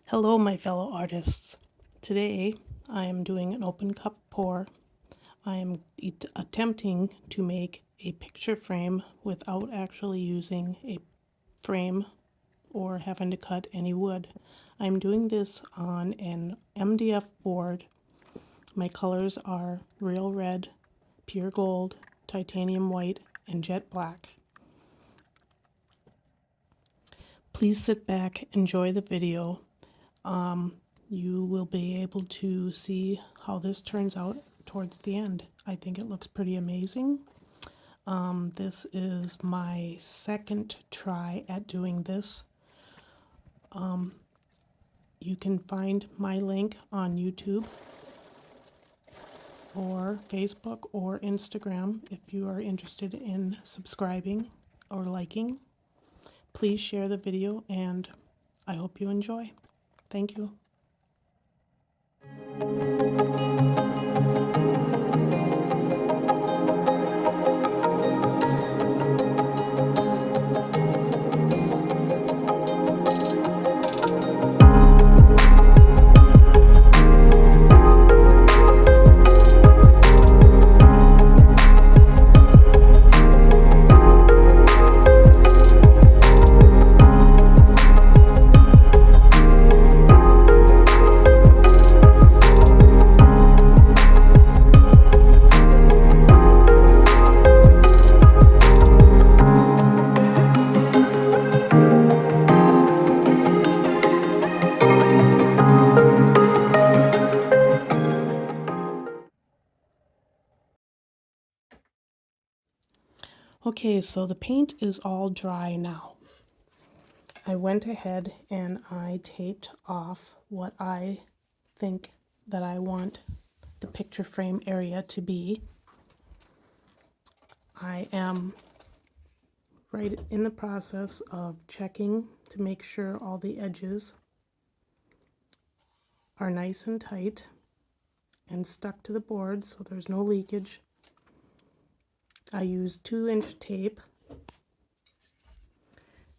Hello, my fellow artists. Today I am doing an open cup pour. I am attempting to make a picture frame without actually using a frame or having to cut any wood. I'm doing this on an MDF board. My colors are real red, pure gold, titanium white, and jet black. Please sit back, enjoy the video. You will be able to see how this turns out towards the end. I think it looks pretty amazing. This is my second try at doing this. You can find my link on YouTube or Facebook or Instagram if you are interested in subscribing or liking. Please share the video and I hope you enjoy. Thank you. Okay, so the paint is all dry now. I went ahead and I taped off what I think that I want the picture frame area to be. I am right in the process of checking to make sure all the edges are nice and tight and stuck to the board so there's no leakage. I used 2-inch tape,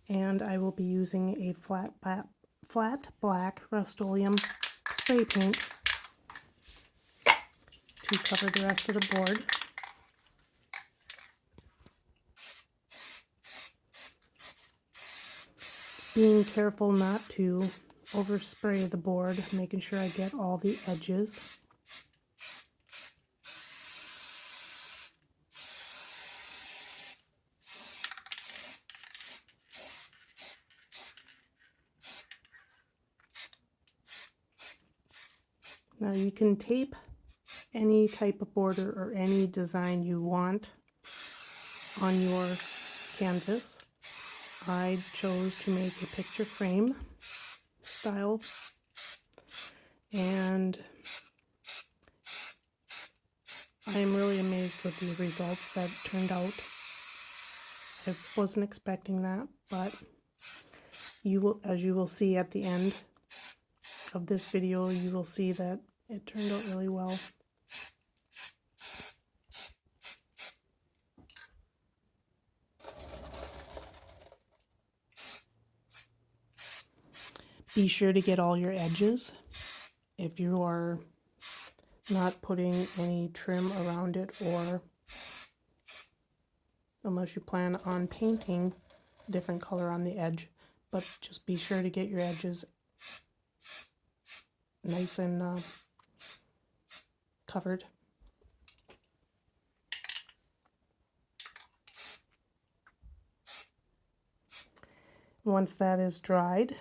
and I will be using a flat black Rust-Oleum spray paint to cover the rest of the board. Being careful not to overspray the board, making sure I get all the edges. Now you can tape any type of border or any design you want on your canvas. I chose to make a picture frame style, and I am really amazed with the results that turned out. I wasn't expecting that, but as you will see at the end of this video, you will see that it turned out really well. Be sure to get all your edges. If you are not putting any trim around it, or unless you plan on painting a different color on the edge, but just be sure to get your edges nice and covered. Once that is dried,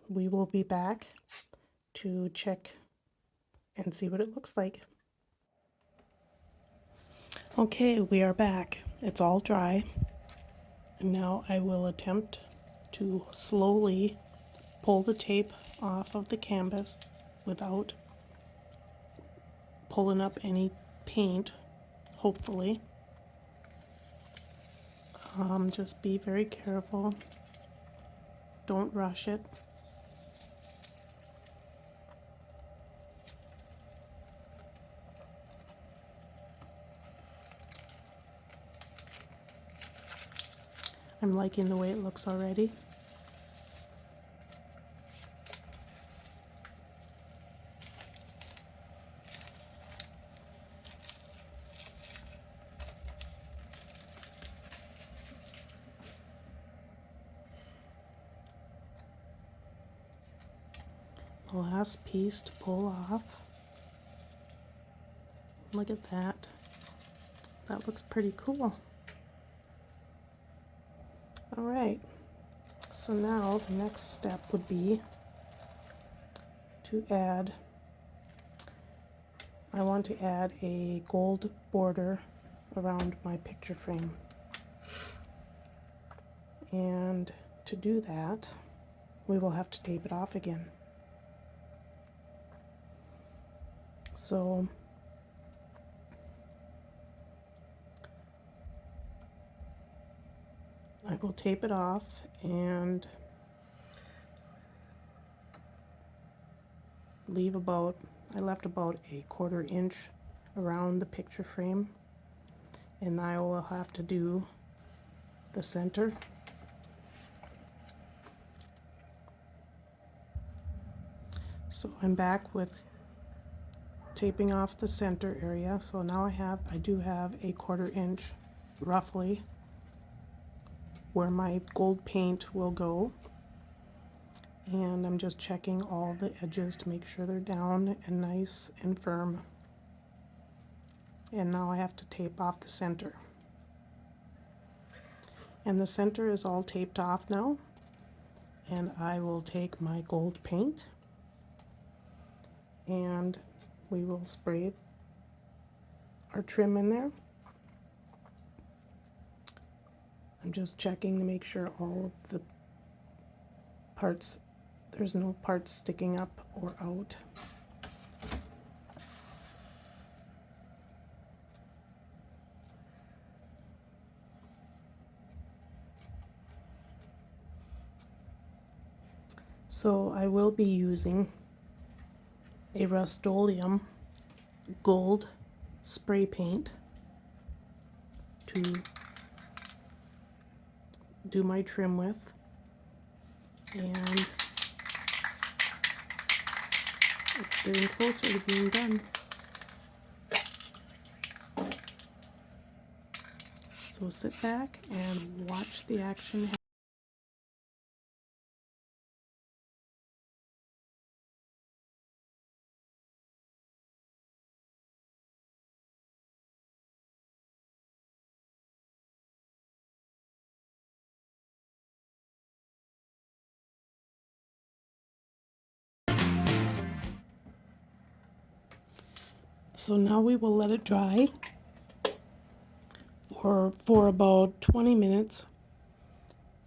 we will be back to check and see what it looks like. Okay, we are back. It's all dry. And now I will attempt to slowly pull the tape off of the canvas without pulling up any paint, hopefully. Just be very careful. Don't rush it. I'm liking the way it looks already. the last piece to pull off. Look at that. That looks pretty cool. All right, so now the next step would be to add, I want to add a gold border around my picture frame. And to do that, we will have to tape it off again. So I will tape it off, and I left about a 1/4 inch around the picture frame, and I will have to do the center. So I'm back with taping off the center area. So now I do have a 1/4 inch roughly where my gold paint will go, and I'm just checking all the edges to make sure they're down and nice and firm. And now I have to tape off the center. And the center is all taped off now, and I will take my gold paint and we will spray our trim in there. I'm just checking to make sure all of the parts, there's no parts sticking up or out. So I will be using a Rust-Oleum gold spray paint to do my trim with, and it's getting closer to being done. So sit back and watch the action happen. So now we will let it dry for about 20 minutes,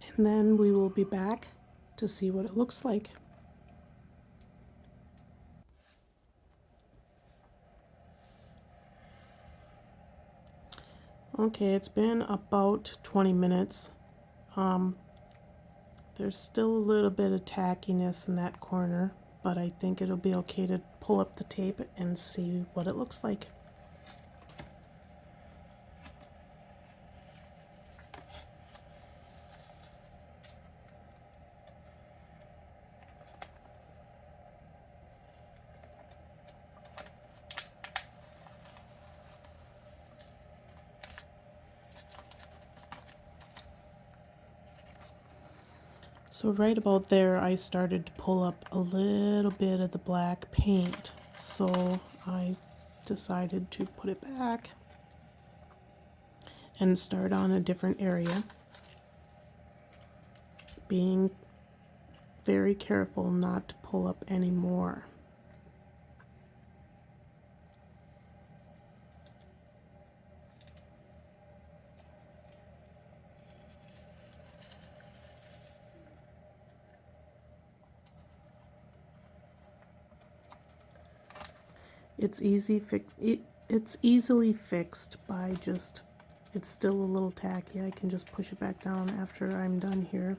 and then we will be back to see what it looks like. Okay, it's been about 20 minutes. There's still a little bit of tackiness in that corner, but I think it'll be okay to pull up the tape and see what it looks like. So right about there, I started to pull up a little bit of the black paint. So I decided to put it back and start on a different area, being very careful not to pull up any more. It's it's easily fixed by just, it's still a little tacky. I can just push it back down after I'm done here.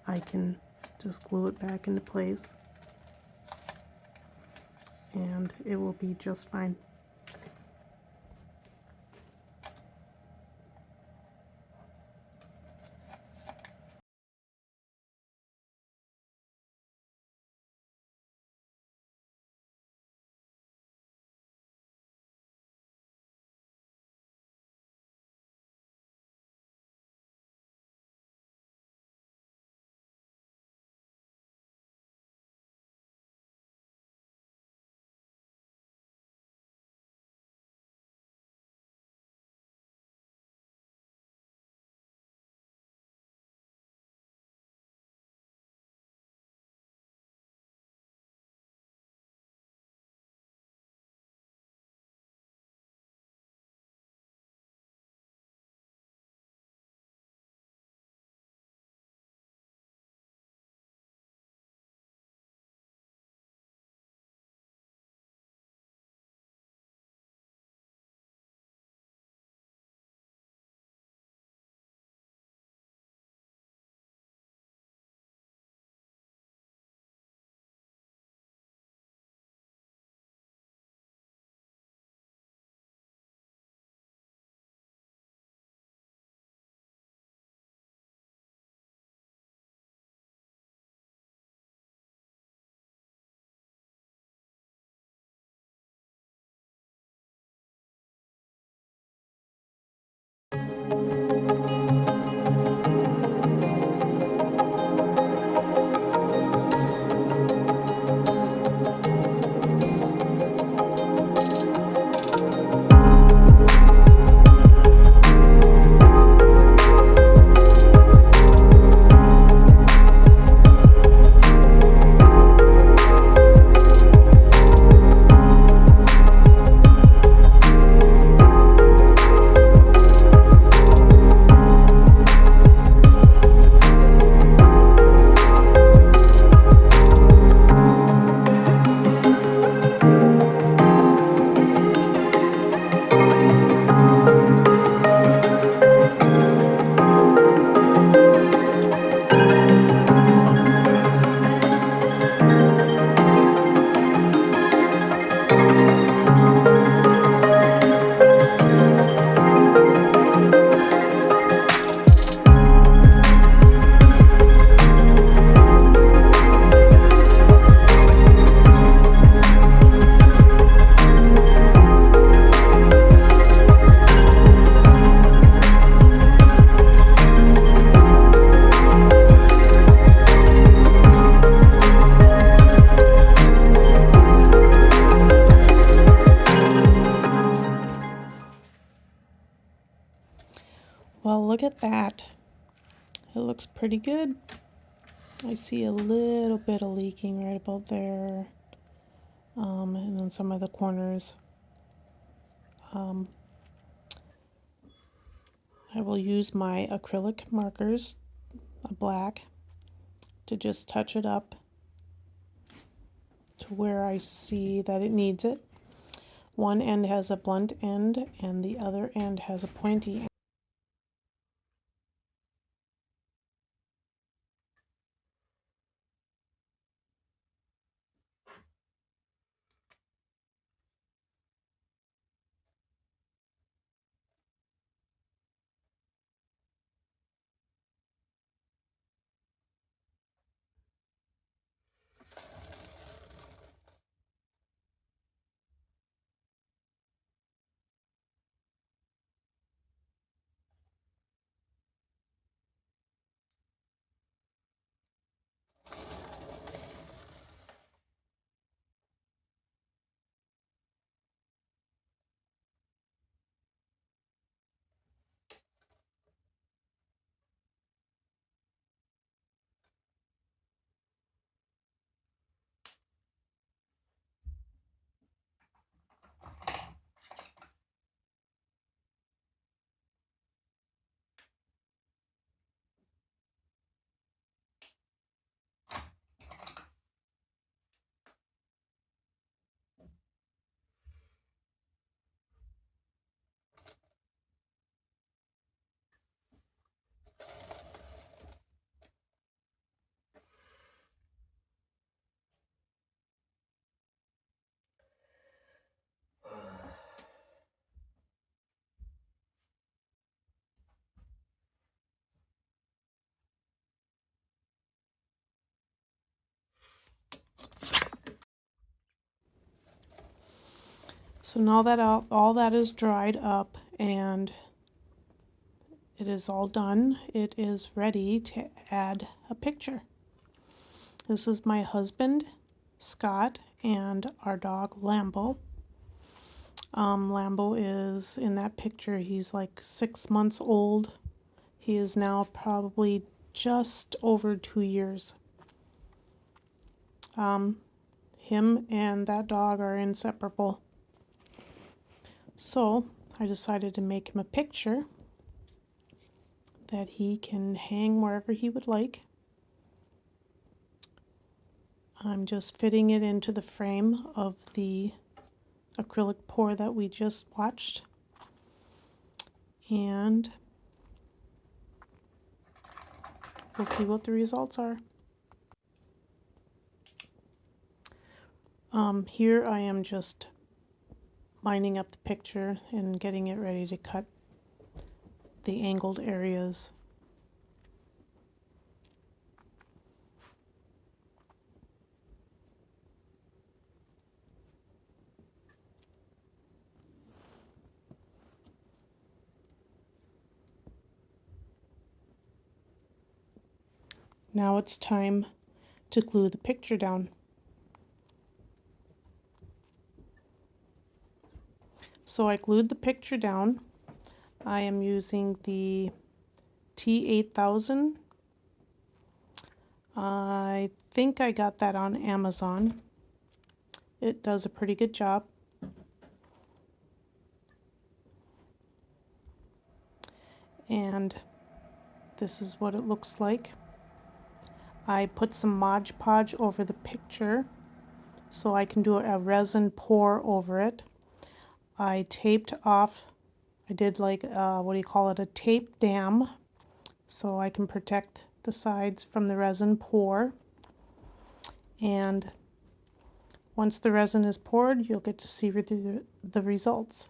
I can just glue it back into place, and it will be just fine. at that. It looks pretty good. I see a little bit of leaking right about there, and then some of the corners. I will use my acrylic markers, black, to just touch it up to where I see that it needs it. One end has a blunt end and the other end has a pointy end. So now that all that is dried up and it is all done, it is ready to add a picture. This is my husband, Scott, and our dog, Lambo. Lambo is in that picture. He's like 6 months old. He is now probably just over 2 years. Him and that dog are inseparable. So I decided to make him a picture that he can hang wherever he would like. I'm just fitting it into the frame of the acrylic pour that we just watched. And we'll see what the results are. Here I am just lining up the picture and getting it ready to cut the angled areas. Now it's time to glue the picture down. So I glued the picture down. I am using the T8000. I think I got that on Amazon. It does a pretty good job. And this is what it looks like. I put some Mod Podge over the picture so I can do a resin pour over it. I taped off, I did like, a tape dam, so I can protect the sides from the resin pour. And once the resin is poured, you'll get to see the results.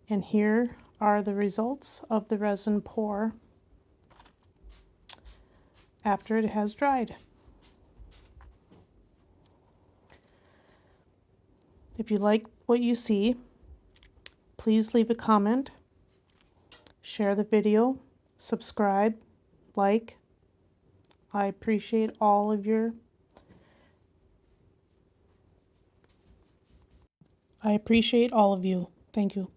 And here are the results of the resin pour after it has dried. If you like what you see, please leave a comment, share the video, subscribe, like. I appreciate all of you. Thank you.